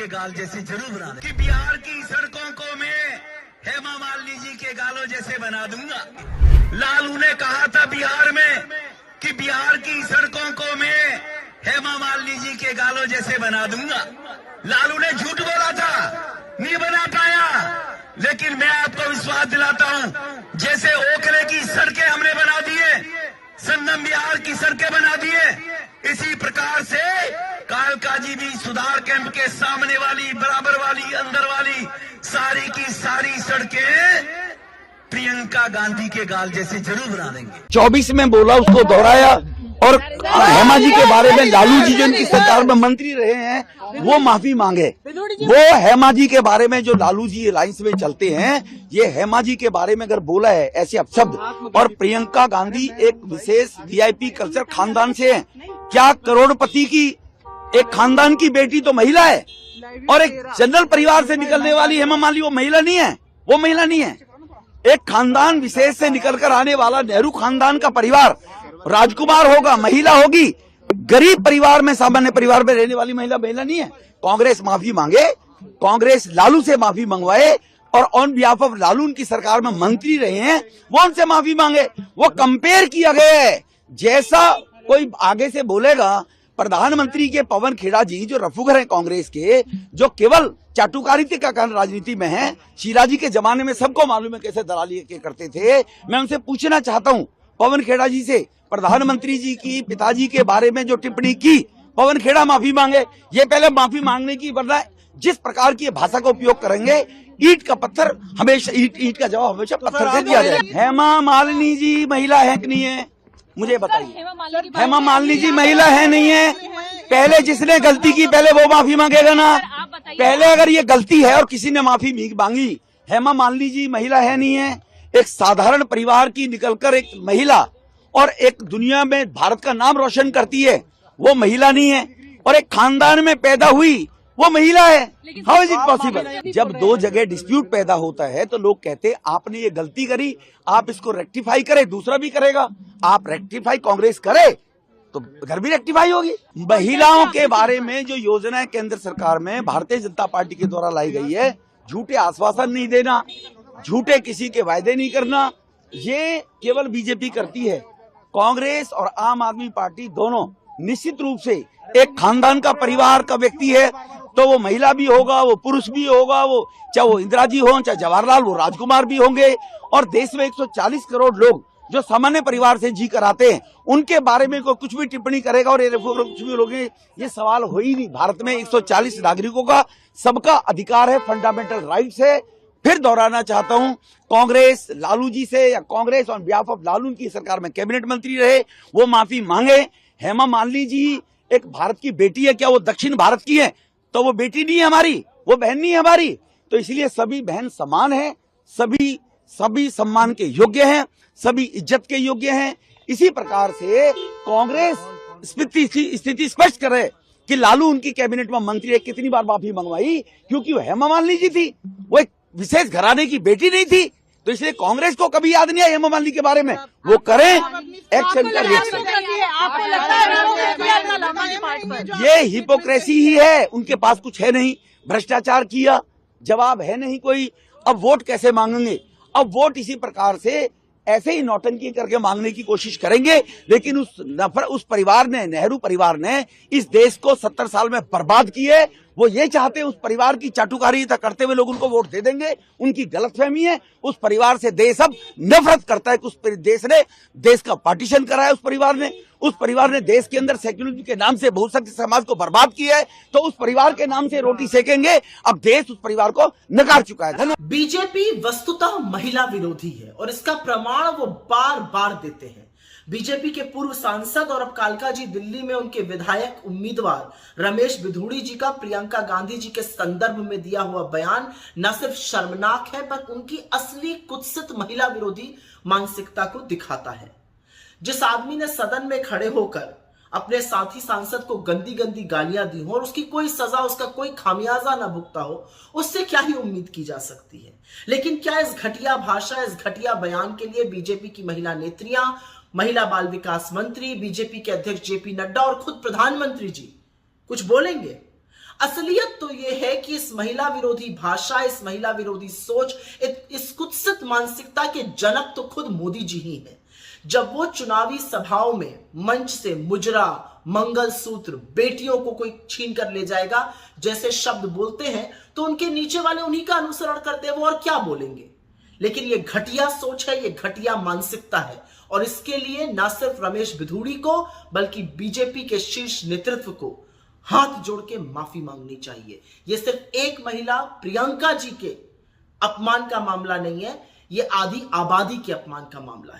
के गाल जैसे जरूर बना दें कि बिहार की सड़कों को मैं हेमा मालिनी जी के गालों जैसे बना दूंगा। लालू ने कहा था बिहार में कि बिहार की सड़कों को मैं हेमा मालिनी जी के गालों जैसे बना दूंगा। लालू ने झूठ बोला था, नहीं बना पाया, लेकिन मैं आपको विश्वास दिलाता हूं, जैसे ओखले की सड़कें हमने बना दिए, संगम बिहार की सड़कें बना दिए, इसी प्रकार से कालकाजी भी सुधार कैंप के सामने वाली, बराबर वाली, अंदर वाली सारी की सारी सड़कें प्रियंका गांधी के गाल जैसे जरूर बना देंगे। 24 में बोला, उसको दोहराया। और हेमा जी के बारे में लालू जी जो इनकी सरकार में मंत्री रहे हैं वो माफी मांगे। वो हेमा जी के बारे में जो लालू जी अलायंस में चलते हैं, ये हेमा जी के बारे में अगर बोला है ऐसे अपशब्द, और प्रियंका गांधी एक विशेष वीआईपी कल्चर खानदान से है। क्या करोड़पति की एक खानदान की बेटी तो महिला है, और एक जनरल परिवार से निकलने वाली हेमा मालिनी वो महिला नहीं है। वो महिला नहीं है। एक खानदान विशेष से निकलकर आने वाला नेहरू खानदान का परिवार राजकुमार होगा, महिला होगी। गरीब परिवार में, सामान्य परिवार में रहने वाली महिला नहीं है। कांग्रेस माफी मांगे, कांग्रेस लालू से माफी मंगवाए, और ऑन बिहाफ ऑफ लालू उनकी सरकार में मंत्री रहे हैं, वो उनसे माफी मांगे। वो कंपेयर किया गया है। जैसा कोई आगे से बोलेगा, प्रधानमंत्री के पवन खेड़ा जी जो रफूगर हैं कांग्रेस के, जो केवल चाटुकारिता का कारण राजनीति में है, शीला जी के जमाने में सबको मालूम है कैसे दलाली के करते थे। मैं उनसे पूछना चाहता हूं, पवन खेड़ा जी से, प्रधानमंत्री जी की पिताजी के बारे में जो टिप्पणी की, पवन खेड़ा माफी मांगे। ये पहले माफी मांगने की, वरना जिस प्रकार की भाषा का उपयोग करेंगे, ईंट का पत्थर हमेशा, ईंट का जवाब हमेशा पत्थर से दिया जाए। हेमा मालिनी जी महिला है कि नहीं है, मुझे बताइए। हेमा मालिनी जी महिला है नहीं है? पहले जिसने गलती की पहले वो माफी मांगेगा ना। पहले अगर ये गलती है और किसी ने माफी मांगी, हेमा मालिनी जी महिला है नहीं है? एक साधारण परिवार की निकलकर एक महिला और एक दुनिया में भारत का नाम रोशन करती है, वो महिला नहीं है? और एक खानदान में पैदा हुई, वो महिला है। How is it possible? जब दो जगह डिस्प्यूट पैदा होता है तो लोग कहते आपने ये गलती करी, आप इसको रेक्टिफाई करें, दूसरा भी करेगा। आप रेक्टिफाई कांग्रेस करे तो घर भी रेक्टिफाई होगी। महिलाओं के बारे में जो योजना केंद्र सरकार में भारतीय जनता पार्टी के द्वारा लाई गई है, झूठे आश्वासन नहीं देना, झूठे किसी के वायदे नहीं करना, ये केवल बीजेपी करती है। कांग्रेस और आम आदमी पार्टी दोनों निश्चित रूप से एक खानदान का परिवार का व्यक्ति है, तो वो महिला भी होगा, वो पुरुष भी होगा, वो चाहे वो इंदिरा जी हो, चाहे जवाहरलाल, वो राजकुमार भी होंगे। और देश में 140 करोड़ लोग जो सामान्य परिवार से जी कर आते हैं, उनके बारे में कोई कुछ भी टिप्पणी करेगा और कुछ भी लोग, ये सवाल हो ही नहीं। भारत में 140 नागरिकों का सबका अधिकार है, फंडामेंटल राइट्स है। फिर दोहराना चाहता हूं, कांग्रेस लालू जी से, या Congress on behalf of Lalu की सरकार में कैबिनेट मंत्री रहे, वो माफी मांगे। हेमा मालिनी जी एक भारत की बेटी है, क्या वो दक्षिण भारत की है? तो वो बेटी नहीं है हमारी, वो बहन नहीं है हमारी। तो इसलिए सभी बहन समान है, सभी सम्मान के योग्य हैं, सभी इज्जत के योग्य हैं। इसी प्रकार से कांग्रेस स्थिति स्पष्ट करे कि लालू उनकी कैबिनेट में मंत्री है, कितनी बार माफी मंगवाई, क्योंकि वो हेमा मालिनी जी थी, वो एक विशेष घराने की बेटी नहीं थी। तो इसलिए कांग्रेस को कभी याद नहीं आया हेमा मालिनी के बारे में, वो करें एक्शन का रिएक्शन। ये हिपोक्रेसी ही है, उनके पास कुछ है नहीं, भ्रष्टाचार किया, जवाब है नहीं कोई। अब वोट कैसे मांगेंगे? अब वोट इसी प्रकार से ऐसे ही नौटंकी करके मांगने की कोशिश करेंगे। लेकिन उस परिवार ने, नेहरू परिवार ने इस देश को 70 साल में बर्बाद किए। वो ये चाहते हैं उस परिवार की चाटुकारिता करते हुए लोग उनको वोट दे देंगे। उनकी गलतफहमी है। उस परिवार से देश अब नफरत करता है कि उस देश ने देश का पार्टीशन करा है। उस परिवार ने देश के अंदर सेक्युलरिज्म के नाम से बहुसंख्यक समाज को बर्बाद किया है। तो उस परिवार के नाम से रोटी सेकेंगे। अब देश उस परिवार को नकार चुका है। धन्यवाद। बीजेपी वस्तुतः महिला विरोधी है और इसका प्रमाण वो बार बार देते हैं। बीजेपी के पूर्व सांसद और अब कालकाजी दिल्ली में उनके विधायक उम्मीदवार रमेश बिधूड़ी जी का प्रियंका गांधी जी के संदर्भ में दिया हुआ बयान न सिर्फ शर्मनाक है, बल्कि उनकी असली कुत्सित महिला विरोधी मानसिकता को दिखाता है। जिस आदमी ने सदन में खड़े होकर अपने साथी सांसद को गंदी गंदी गालियां दी हो और उसकी कोई सजा, उसका कोई खामियाजा ना भुगता हो, उससे क्या ही उम्मीद की जा सकती है। लेकिन क्या इस घटिया भाषा, इस घटिया बयान के लिए बीजेपी की महिला नेत्रियां, महिला बाल विकास मंत्री, बीजेपी के अध्यक्ष जेपी नड्डा और खुद प्रधानमंत्री जी कुछ बोलेंगे? असलियत तो यह है की इस महिला विरोधी भाषा, इस महिला विरोधी सोच, इस कुत्सित मानसिकता के जनक तो खुद मोदी जी ही हैं। जब वो चुनावी सभाओं में मंच से मुजरा, मंगलसूत्र, बेटियों को कोई छीन कर ले जाएगा जैसे शब्द बोलते हैं, तो उनके नीचे वाले उन्हीं का अनुसरण करते हैं, वो और क्या बोलेंगे। लेकिन ये घटिया सोच है, ये घटिया मानसिकता है, और इसके लिए ना सिर्फ रमेश बिधूड़ी को बल्कि बीजेपी के शीर्ष नेतृत्व को हाथ जोड़ के माफी मांगनी चाहिए। ये सिर्फ एक महिला प्रियंका जी के अपमान का मामला नहीं है, ये आधी आबादी के अपमान का मामला है।